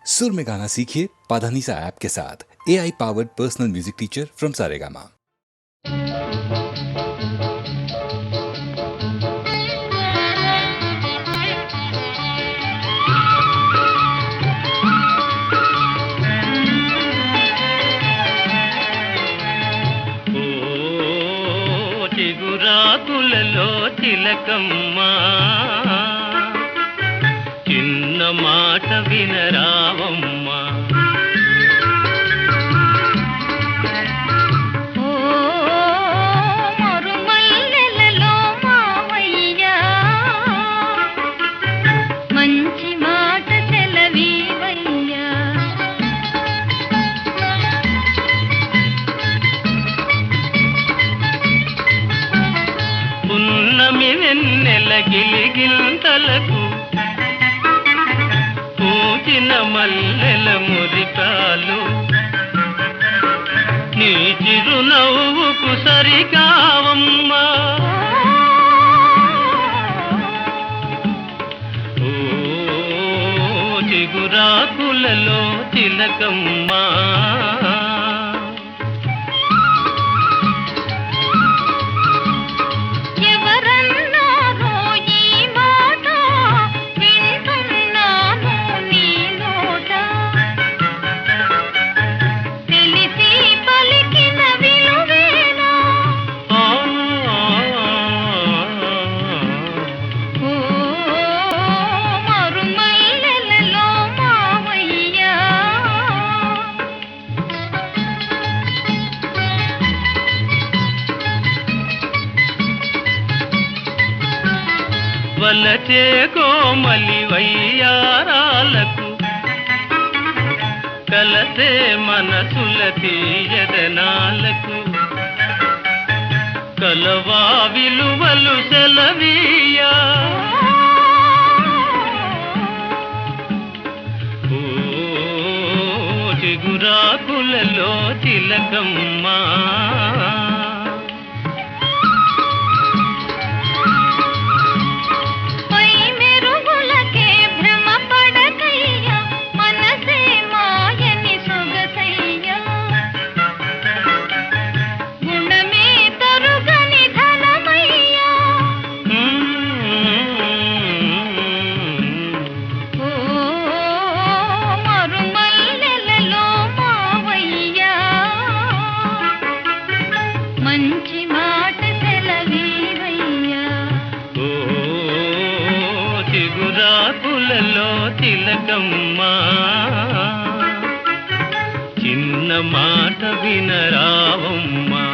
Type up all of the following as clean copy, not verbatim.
सुर में गाना सीखिए पाधानीसा ऐप के साथ। AI powered personal music teacher from Saregama. చిగురాకులలో చిలకమ్మ చిన్న మాట వినరావమ్మ. మరుమల్లెలలో మావయ్య మంచి మాట సెలవీవయ్యా. పున్నమి వెన్నెల గిలిగింతలకు పూచిన మల్లెల మురికాలు నీ చిరునవ్వుకు సరికావమ్మా. ఓ చిగురాకులలో చిలకమ్మా. ఎవరన్నారో ఈ మాట వింటున్నాను నీ నోట. తెలిసి పలికిన విలువేనా? ఓ మరుమల్లెలలో మావయ్యా. వలచే కోమలి వయ్యారాలకు కలసే మనసుల తీయదనాలకు కలవా విలువలు సెలవీయా. ఓ చిగురాకులలో చిలకమ్మా. పై మెరుగులకే భ్రమ పడకయ్యా, మనసే మాయని సొగసయ్యా. గుణమే తరుగని ధనమయ్యా. ఓ మరుమల్లెలలో మావయ్యా మంచి మాట సెలవీవయ్యా. ఓ చిగురాకులలో తిలకమ్మా చిన్న మాట వినరావమ్మా.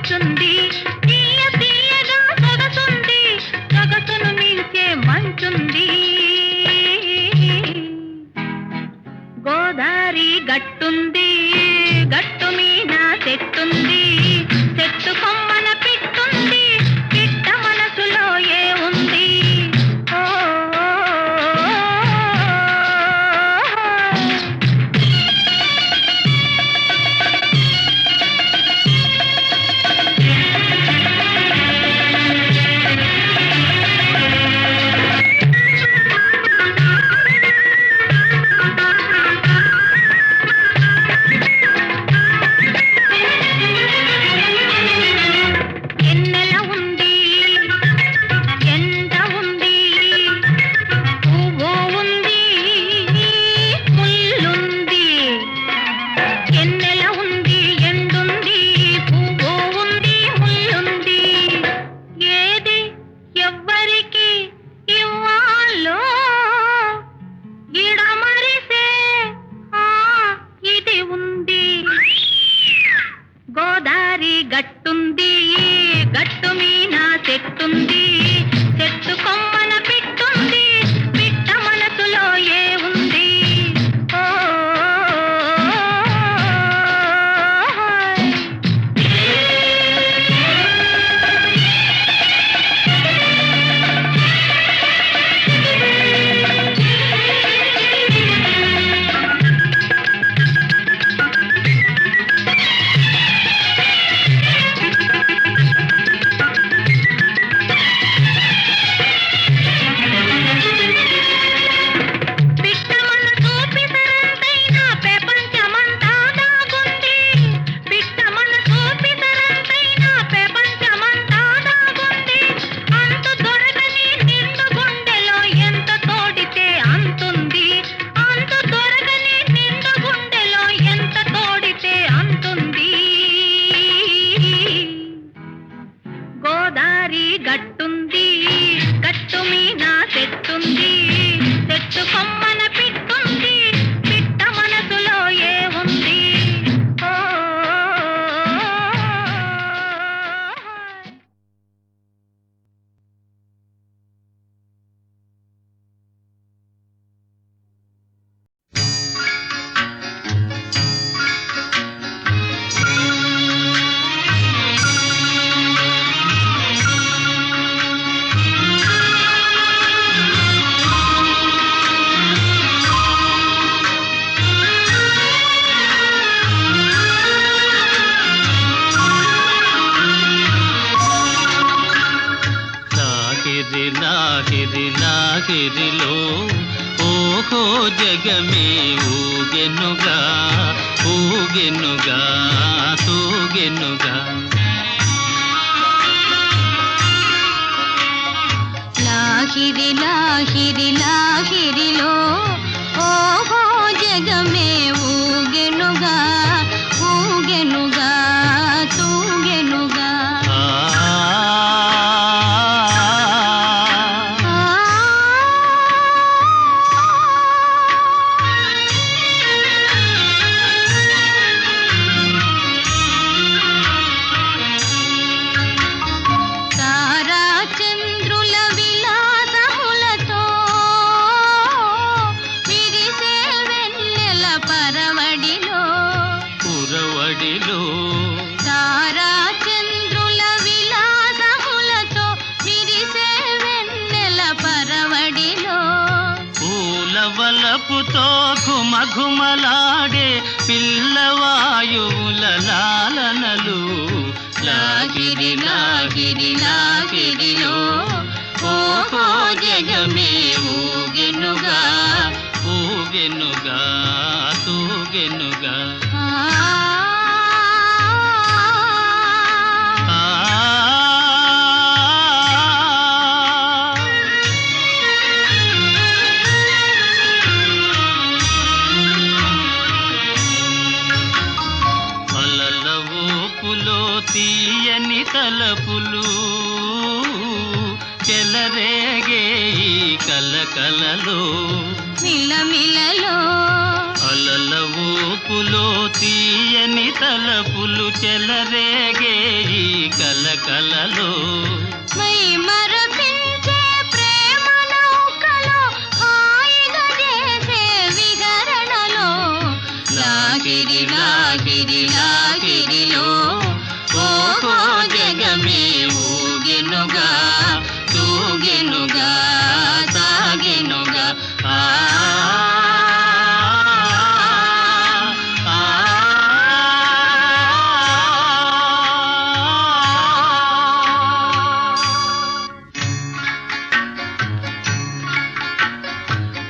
మంచుంది, తీయ తీయగా సొగసుంది, సొగసును మించే మంచుంది. గోదారి గట్టుంది, గట్టు మీద చెట్టుంది, చెట్టు కొమ్మన పిట్టుంది, పిట్ట మనసులో ఏ ఉంది? ఓ ఎన్నెల ఉంది, ఎండ ఉంది, పువ్వు ఉంది, ముల్లుంది. ఎన్నెల ఉంది, ఎండుంది, పువ్వు ఉంది, ముల్లుంది. ఏది ఎవ్వరికి ఇవ్వాలో ఇడమరిసే ఆ ఇది ఉంది. గోదారి గట్టుంది, గట్టు మీద చెట్టుంది, చెట్టు కొమ్మన పిట్టుంది, పిట్ట మనసులో ఏ ఉంది? ఓ పిట్ట మనసు పిసరంతైన ప్రపంచమంతా దాగుంది, పిట్ట మనసు పిసరంతైన ప్రపంచమంతా దాగుంది. అంతు దొరకని నిండు గుండెలో ఎంత తోడితే అంతుంది, అంతు దొరకని నిండు గుండెలో ఎంత తోడితే అంతుంది. గోదారి గట్టుంది, గట్టు మీద చెట్టుంది, చెట్టు కొమ్మన పిట్టుంది, పిట్ట మనసులో ఏ ఉంది? ఓ లాహిరి లాహిరి లాహిరిలో ఓహో జగమే ఊగెనుగా, ఊగెనుగా, తూగెనుగా. లాహిరి లాహిరి లాహిరిలో ఓహో జగమే ఊగెనుగా, ఊగెనుగా, తూగెనుగా. తారా చంద్రుల విలాసములతో విరిసే వెన్నెల పరవడిలో, పురవడిలో తారా చంద్రుల విలాసములతో విరిసే వెన్నెల పరవడిలో. పూలవలపుతో ఘుమఘుమలాడే పిల్లవాయువుల లాలనలు. లాగిరి లాగిరి లాగిరిలో ఓహో జగమే ఊగెనుగా, ఊగెనుగా, తూగెనుగా. అలల ఊపులో తీయని తలపులు చెలరేగే ఈ కలకలలో, మిలమిలలో అల మల్లల ఊపులో తీయని తలపులు చెలరేగే ఈ కలకలలో మై మరపించే ప్రేమ నౌకలో హాయిగా చేసే విహరణలో లాగిరి లాగిరి లాగిరిలో ఓహో జగమే ఊగెనుగా తూగెనుగా సాగెనుగా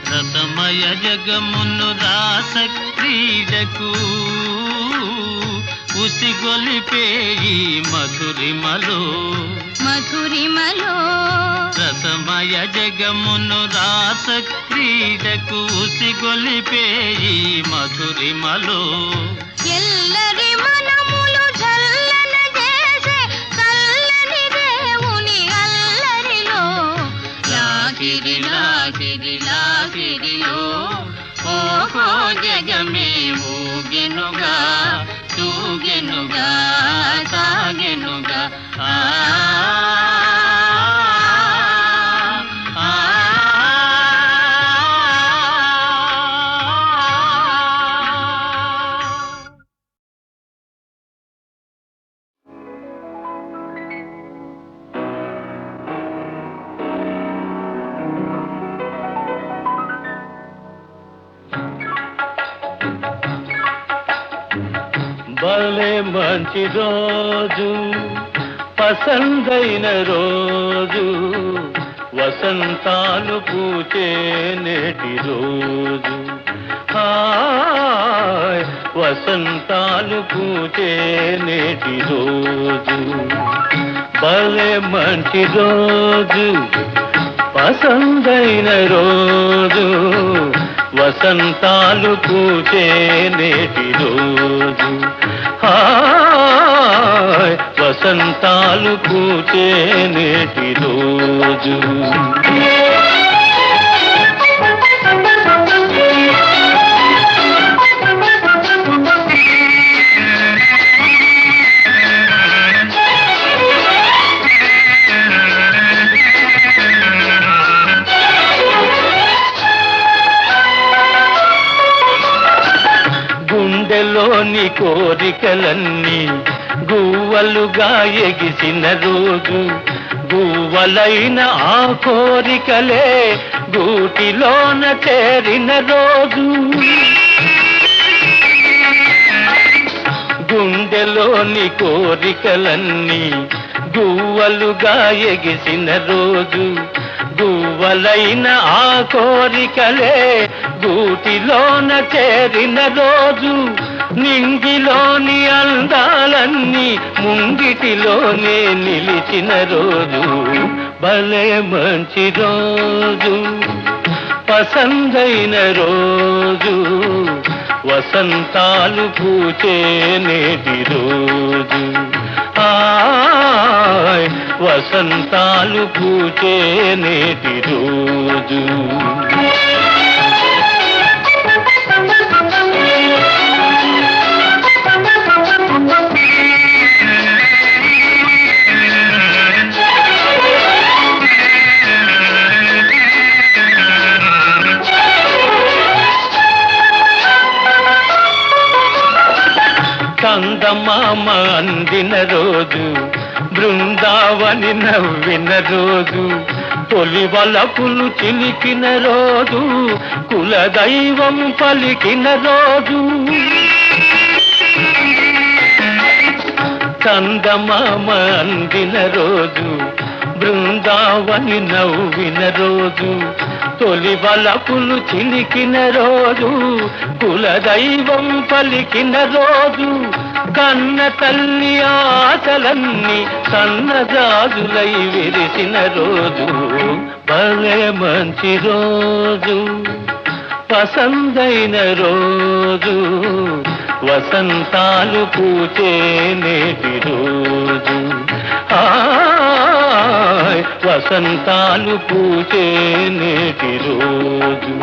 రసమయ జగమును రాస క్రీడకు ఉసిగొలిపే ఈ మధురిమలో మధురిమలో రసమయ జగమును రాస క్రీడకు ఉసిగొలిపే ఈ మధురిమలో ఎల్లరి మనములు చల్లన చేసే చల్లని దేవుని అల్లరిలో లాగిరి లాగిరి లాగిరిలో ఓహో జగమే ఊగెనుగా తూగెనుగా సాగెనుగా భలే మంచి రోజు పసందైన రోజు వసంతాలు పూచే నేటి రోజు హాయ్ వసంతాలు పూచే నేటి రోజు భలే మంచి రోజు పసందైన రోజు వసంతాలు పూచే నేటి రోజు హాయ్ వసంతాలు పూచే నేటి రోజు గుండెలోని కోరికలన్నీ గువ్వలుగా ఎగిసిన రోజు గువ్వలైన ఆ కోరికలే గూటిలోన చేరిన రోజు గుండెలోని కోరికలన్నీ గువ్వలుగా ఎగిసిన రోజు గువ్వలైన ఆ కోరికలే గూటిలోన చేరిన రోజు నింగిలోని అందాలన్నీ ముంగిటిలోనే నిలిచిన రోజు భలే మంచి రోజు పసందైన రోజు వసంతాలు పూచే నేటి రోజు హాయ్ వసంతాలు పూచే నేటి రోజు చందమామ అందిన రోజు బృందావని నవ్విన రోజు తొలి వలపులు చిలికిన రోజు కులదైవం పలికిన రోజు చందమామ అందిన రోజు బృందావని నవ్విన రోజు తొలి వలపులు చిలికిన రోజు కులదైవం పలికిన రోజు కన్న తల్లి ఆశలన్నీ సన్నజాజులై విరిసిన రోజు భలే మంచి రోజు పసందైన రోజు వసంతాలు పూచే నేటి రోజు హాయ్ వసంతాలు పూచే నేటి రోజు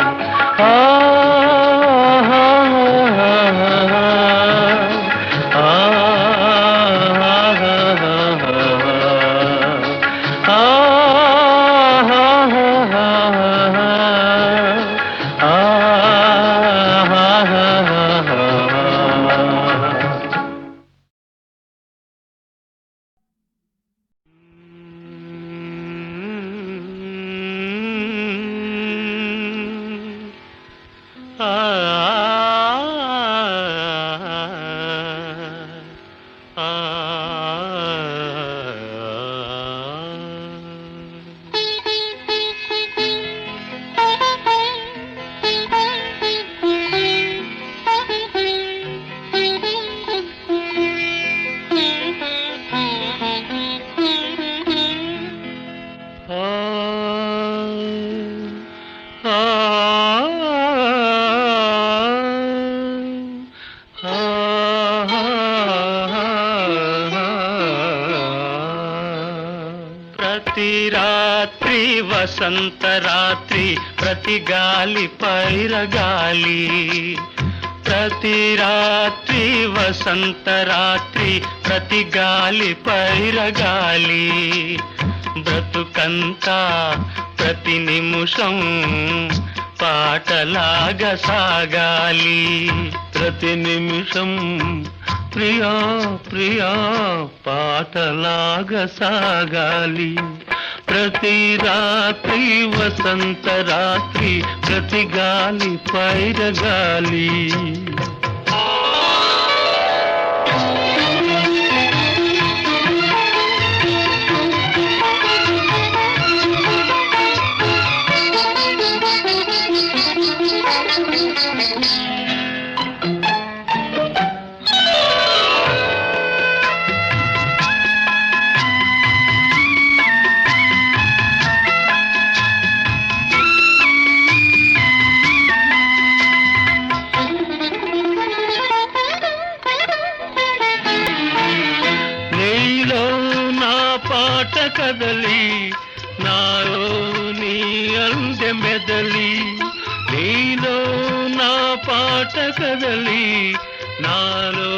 ప్రతి రాత్రి వసంత రాత్రి ప్రతి గాలి పైరగాలి ప్రతి రాత్రి వసంత రాత్రి ప్రతి గాలి పైరగాలి బ్రతుకంతా ప్రతి నిమిషం పాటలాగా సాగాలి ప్రతి నిమిషం ప్రియా ప్రియా పాటలాగా సాగాలి ప్రతి రాత్రి వసంత రాత్రి ప్రతి గాలి పైరగాలి పాట కదలి నాలో నీ అందె మెదలి నీలో నా పాట కదలి నాలో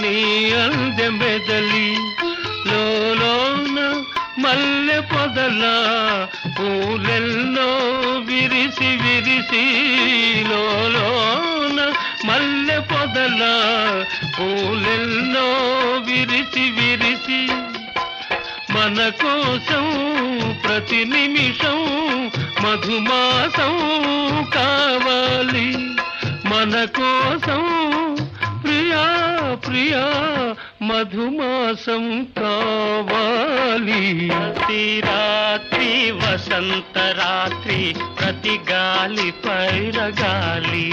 నీ అందె మెదలి లోన మల్లె పొదల పూలెల్లో విరిసి విరిసి లోన మల్లె పొదల పూలెల్లో విరిసి విరిసి మన కోసం ప్రతి నిమిషం మధుమాసం కావాలి మన కోసం ప్రియా ప్రియా మధుమాసం కావాలి ప్రతి రాత్రి వసంత రాత్రి ప్రతి గాలి పైరగాలి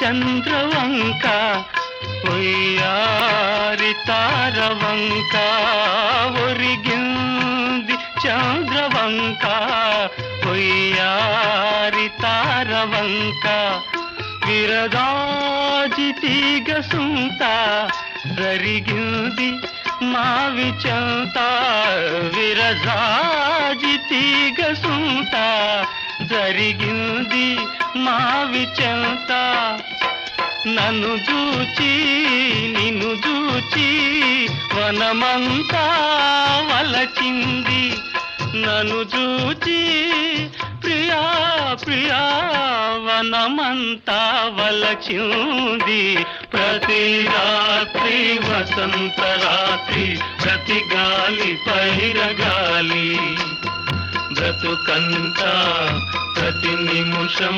చంద్రవంక ఒయ్యారి తారవంక ఒరిగింది చంద్రవంక ఒయ్యారి తారవంక విరదాజి తీగ సుంత రరిగింది మావి చంత విరజాజి తీగ సుంత జరిగింది మావి చంత నన్ను చూచి నిన్ను చూచి వనమంతా వలచింది నన్ను చూచి ప్రియా ప్రియా వనమంతా వలచింది ప్రతి రాత్రి వసంత రాత్రి ప్రతి గాలి పైరగాలి బ్రతుకంతా ప్రతి నిమిషం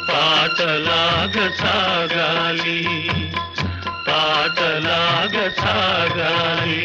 పాటలాగా సాగాలి పాటలాగా సాగాలి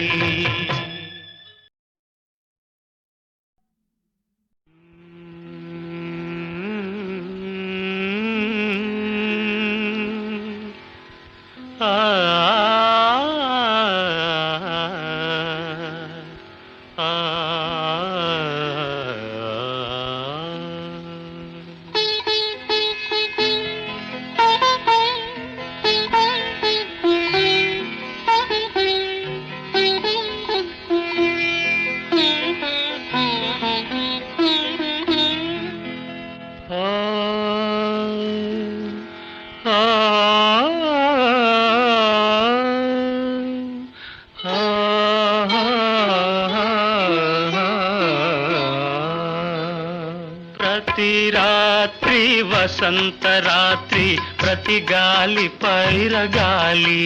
ప్రతి రాత్రి వసంత రాత్రి ప్రతి గాలి పైరగాలి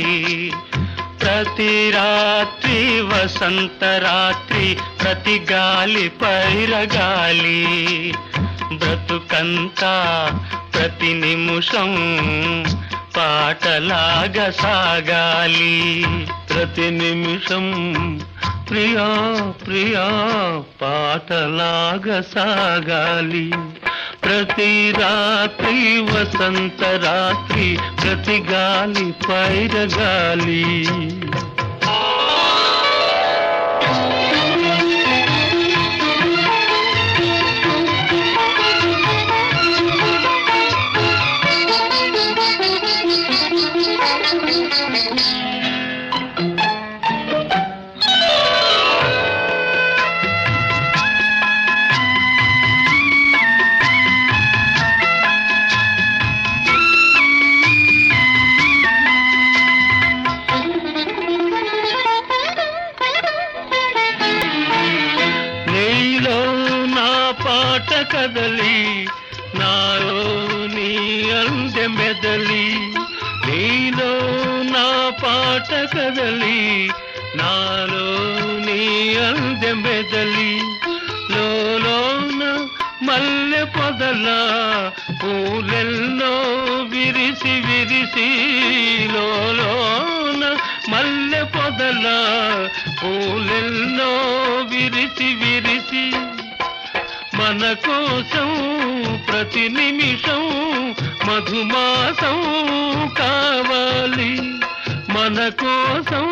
ప్రతి రాత్రి వసంత రాత్రి ప్రతి గాలి పైరగాలి బ్రతుకంతా ప్రతి నిమిషం పాటలాగా సాగాలి ప్రతి నిమిషం ప్రియా ప్రియా పాటలాగా సాగాలి ప్రతి రాత్రి వసంత రాత్రి ప్రతి గాలి పైరగాలి కదలి నాలో నీ అందె మెదలి నీలో నా పాట కదలి నాలో నీ అందె మెదలి లోన మల్లె పొదల పూలెల్లో విరిసి విరిసి లోన మల్లె పొదల పూలెల్లో విరిసి విరిసి మన కోసం ప్రతి నిమిషం మధుమాసం కావాలి మన కోసం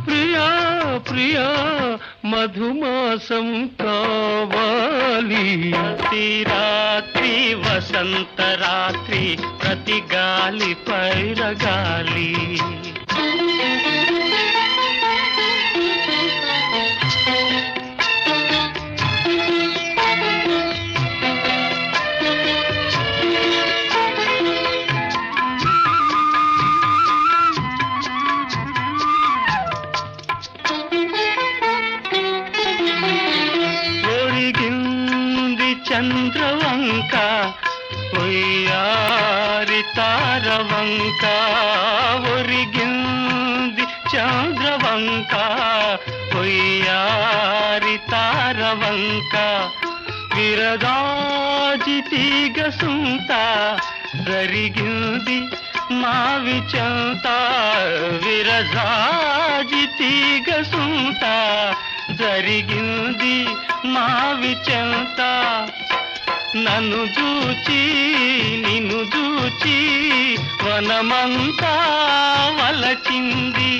ప్రియా ప్రియా మధుమాసం కావాలి ప్రతి రాత్రి వసంత రాత్రి ప్రతి గాలి పైరగాలి చంద్రవంక ఒయ్యారి తారవంక ఒరిగింది చంద్రవంక ఒయ్యారి తారవంక విరదాజి తీగ సుంత జరిగింది మావి చంత విరజాజి తీగ సుంత జరిగింది మావి చంత నన్ను చూచి నిన్ను చూచి వనమంతా వలచింది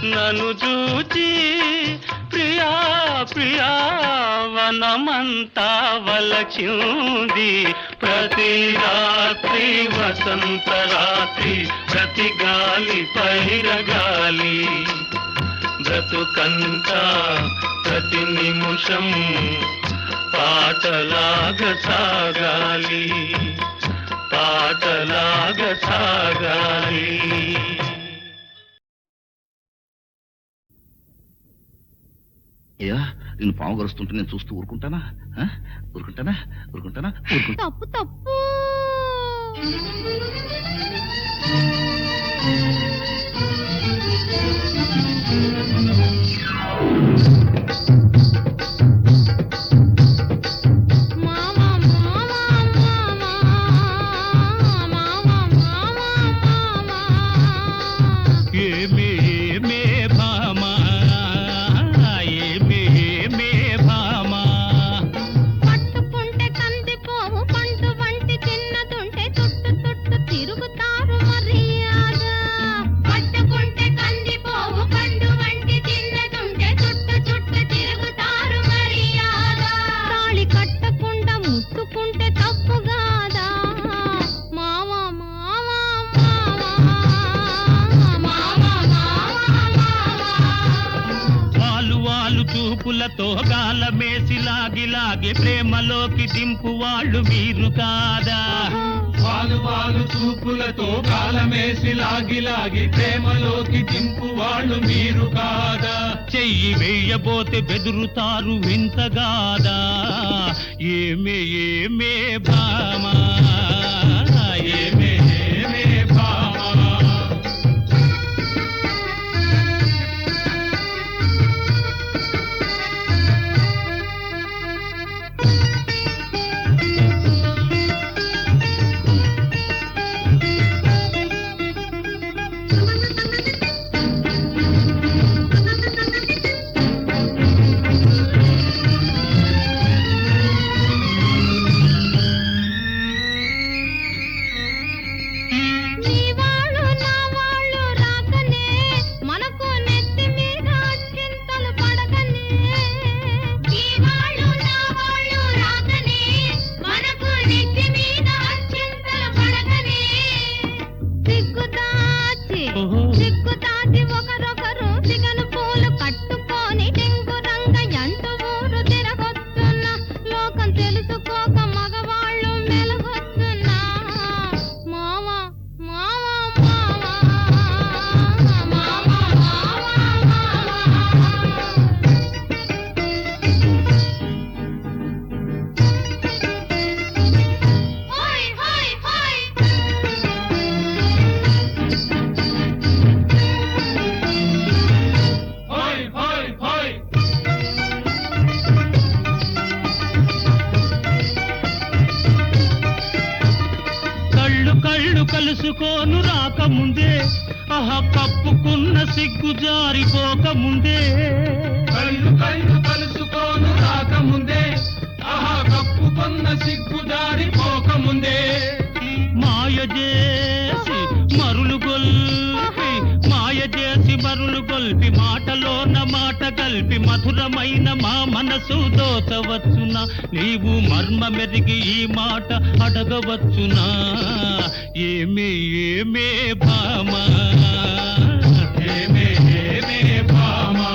నన్ను చూచి ప్రియా ప్రియా వనమంతా వలచింది ప్రతి రాత్రి వసంత రాత్రి ప్రతి గాలి పైరగాలి బ్రతుకంతా ప్రతి నిమిషం పాటలాగా సాగాలి పాటలాగా సాగాలి అయ్యా నేను పాము గరుస్తుంటే నేను చూస్తూ ఊరుకుంటానా ఊరుకుంటానా ఊరుకుంటానా తప్పు తప్పు చూపులతో గాలమేసి లాగి లాగి ప్రేమలోకి దింపు వాళ్ళు మీరు కాదా వాలు వాలు చూపులతో గాలమేసి లాగి లాగి ప్రేమలోకి దింపు వాళ్ళు మీరు కాదా చెయ్యి వేయబోతే బెదురుతారు వింతగాదా ఏమే ఏమే భామా ఏమే ఏమే భామా కళ్ళు కలుసుకోను రాకముందే ఆహా కప్పుకున్న సిగ్గు జారిపోకముందే కళ్ళు కళ్ళు కలుసుకోను రాకముందే ఆహా కప్పుకున్న సిగ్గు జారిపోకముందే మాయ చేసి మరులు గొల్పి మాయ చేసి మరులు గొల్పి మాటలోన మాట కలిపి మధురమైన మా మనసు దోచవచ్చునా నీవు మర్మ మెరిగి ఈ మాట అడగవచ్చునా ఏమే ఏమే భామా ఏమే ఏమే భామా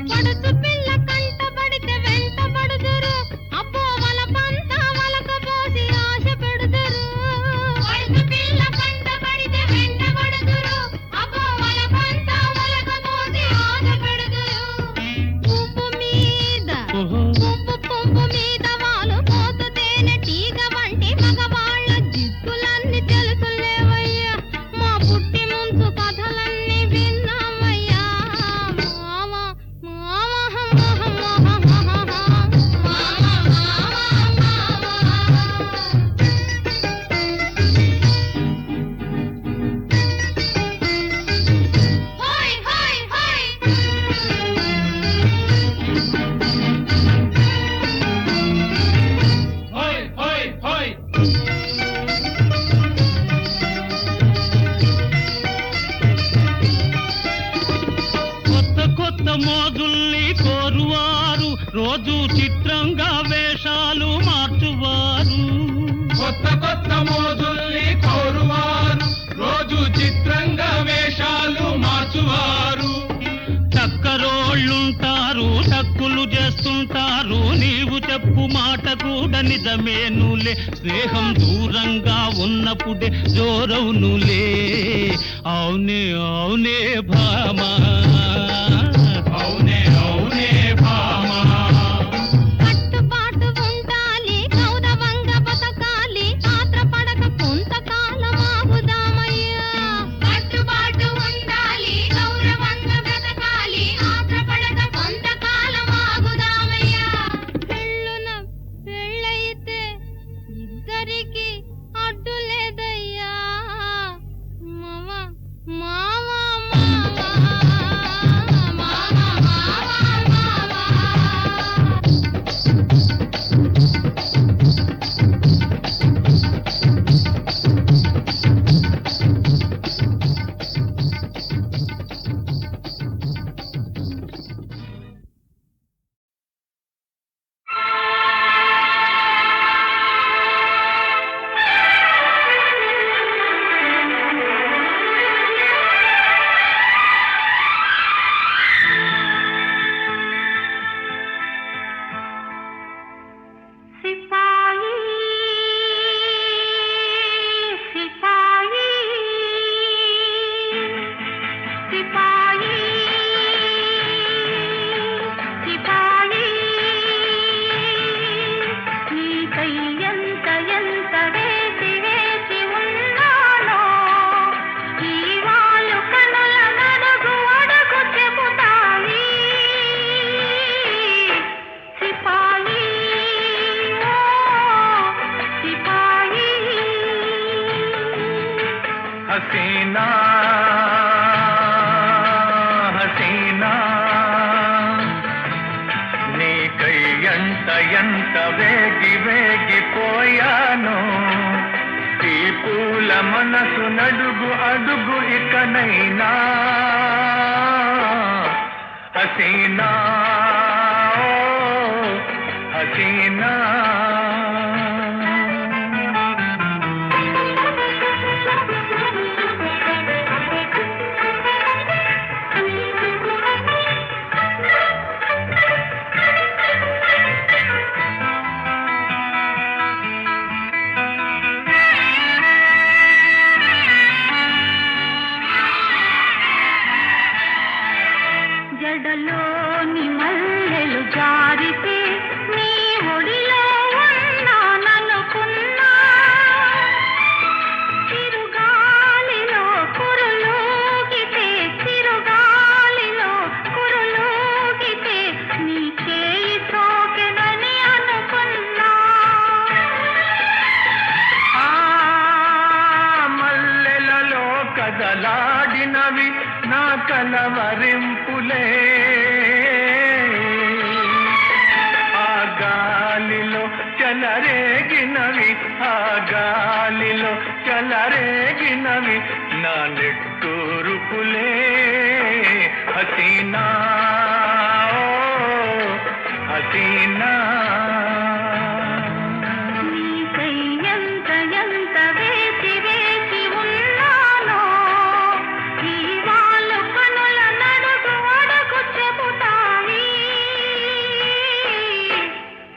పడుచు పిల్ల కంటబడితే వెంటబడుదురు అబ్బో వల పంత వలకపోసి ఆశ పెడుదురు పడుచు పిల్ల కంటబడితే వెంటబడుదురు అబ్బో వల పంత వలకపోసి ఆశ పెడుదురు పువ్వు మీద పువ్వు మీద వాలు పోతు తేనె తీగ వంటి మగవాళ్ళ జిత్తులన్నీ తెలుసులేవయ్యా మా పుట్టి ముందు కథలన్నీ విన్నామయ్యా హోయ్ హోయ్ హోయ్ కొత్త కొత్త మోజుల్ని కోరువారు రోజు చిత్రంగా వేషాలు మార్చువారు కొత్త కొత్త మోజుల్ని కోరువారు రోజు చిత్రంగా వేషాలు మార్చువారు టక్కరోళ్ళుంటారు టక్కులు చేస్తుంటారు నీవు చెప్పు మాట కూడా నిజమేనులే స్నేహం దూరంగా ఉన్నప్పుడే జోరవునులే అవునే అవునే భామా అవునే అవునే భామా కట్టుబాటు ఉండాలి గౌరవంగా బతకాలి ఆత్రపడక కొంతకాలం ఆగుదామయ్యా కట్టుబాటు ఉండాలి గౌరవంగా బ్రతకాలి ఆత్రపడక కొంతకాలం ఆగుదామయ్యా పెళ్ళున పెళ్ళైతే ఇద్దరికి అడ్డు లేదయ్యా మావా మావా హసీనా హసీనా నీకై ఎంత వేగి వేగిపోయాను ఈ పూల మనసు నడుగు అడుగు ఇకనైనా హసీనా ఓ హసీనా కదలాడినవి నా కలవరింపులే ఆ గాలిలో చెలరేగినవి ఆ గాలిలో చెలరేగినవి నా నెట్టూరుపులే హసీనా ఓ హసీనా నీకై ఎంత ఎంత వేచి వేచి ఉన్నానో ఈ వాళ్ళు కనుల నడుగు అడుగు చెబుతాయి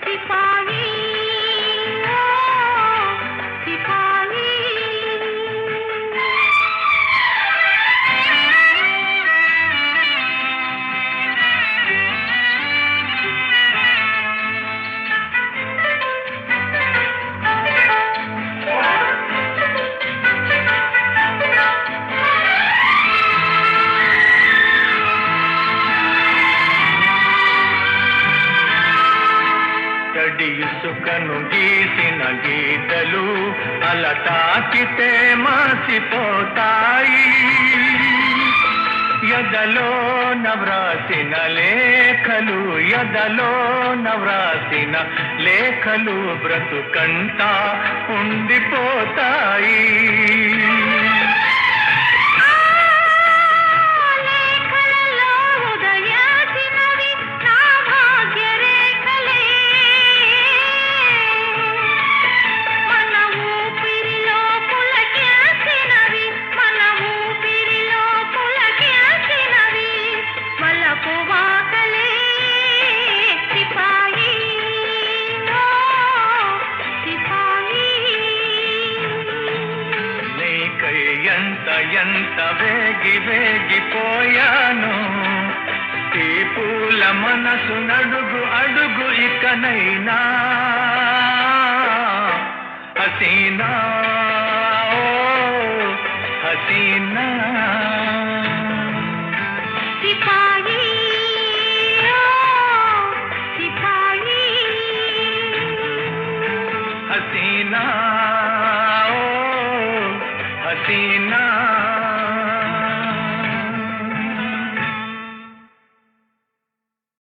సిపాయి ఓ సిపాయి తడి ఇసుకను గీసిన గీతలు అల తాకితే మాసిపోతాయి ఎదలో నవ్రాసిన లేఖలు ఎదలో నవ్రాసిన లేఖలు బ్రతుకంతా ఉండిపోతాయి లేఖలలో ఉదయాసినవి నా భాగ్యరేఖలే మన ఊపిరిలో పులకించినవి మన ఊపిరిలో పులకించినవి వలపు వాకలే సిపాయి ఓ సిపాయి నీకై ఎంత ఎంత వేగిపోయాను ఈ పూల మనసు నడుగు అడుగు ఇకనైనా హసీనా ఓ హసీనా సిపాయి ఓ సిపాయి హసీనా ఓ హసీనా